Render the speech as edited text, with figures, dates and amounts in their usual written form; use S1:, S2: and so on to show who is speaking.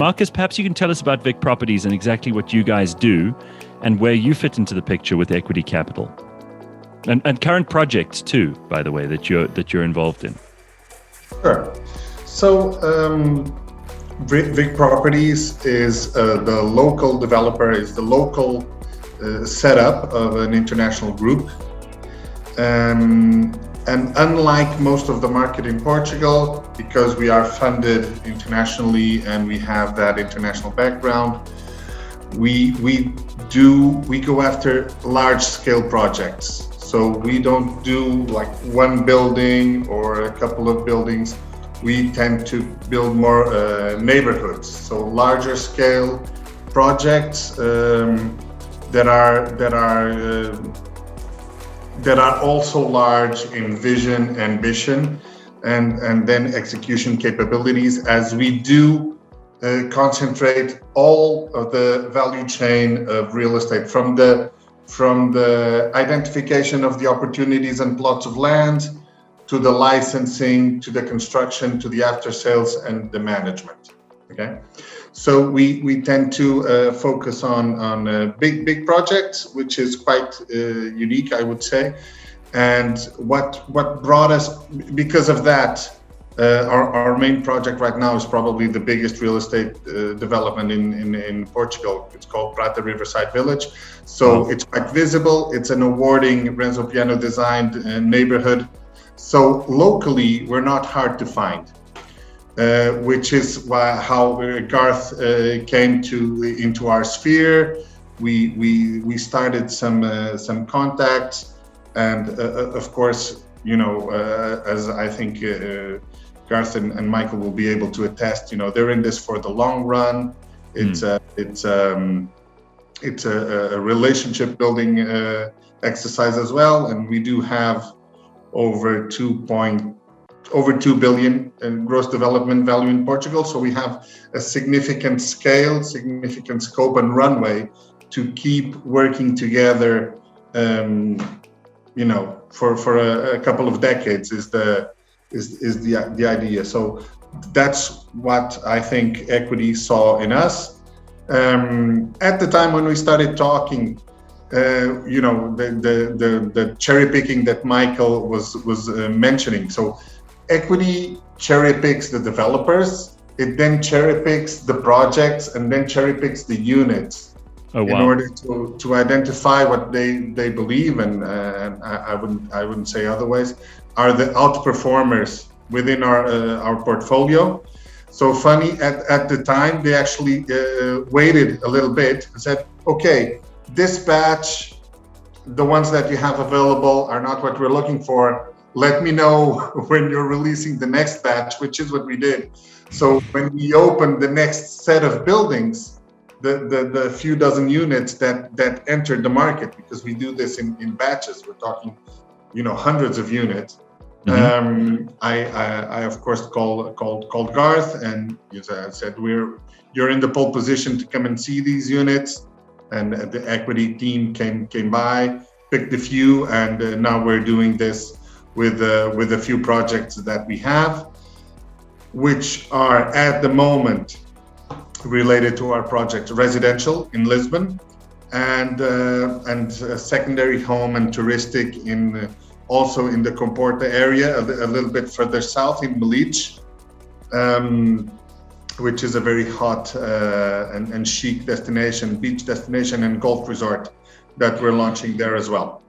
S1: Marcus, perhaps you can tell us about Vic Properties and exactly what you guys do and where you fit into the picture with EQTY Capital. And current projects too, by the way, that you're involved in.
S2: Sure. So Vic Properties is the local developer, is the local setup of an international group. And unlike most of the market in Portugal, because we are funded internationally and we have that international background, we go after large scale projects. So we don't do like one building or a couple of buildings. We tend to build more neighborhoods. So larger scale projects that are also large in vision, ambition, and then execution capabilities, as we do concentrate all of the value chain of real estate, from the identification of the opportunities and plots of land, to the licensing, to the construction, to the after sales and the management. Okay, so we tend to focus on big projects, which is quite unique, I would say. And what brought us, because of that, our main project right now is probably the biggest real estate development in Portugal. It's called Prata Riverside Village. So it's quite visible. It's an awarding Renzo Piano designed neighborhood. So locally, we're not hard to find. Which is how Garth came into our sphere. We started some contacts, and of course, as I think Garth and Michael will be able to attest, they're in this for the long run. It's a relationship building exercise as well, and we do have over 2 billion in gross development value in Portugal. So we have a significant scale, significant scope and runway to keep working together, for a couple of decades is the idea. So that's what I think EQTY saw in us. At the time when we started talking, the cherry picking that Michael was mentioning. So EQTY cherry picks the developers, it then cherry picks the projects, and then cherry picks the units in order to identify what they believe, and I wouldn't say otherwise, are the outperformers within our portfolio. So funny, at the time, they actually waited a little bit and said, okay, this batch, the ones that you have available are not what we're looking for. Let me know when you're releasing the next batch, which is what we did. So when we opened the next set of buildings, the few dozen units that entered the market, because we do this in batches, we're talking, hundreds of units. Mm-hmm. I of course called Garth, and as I said, you're in the pole position to come and see these units. And the EQTY team came by, picked a few, and now we're doing this with a few projects that we have, which are at the moment related to our project residential in Lisbon, and secondary home and touristic also in the Comporta area, a little bit further south in Meliche, which is a very hot and chic destination, beach destination and golf resort that we're launching there as well.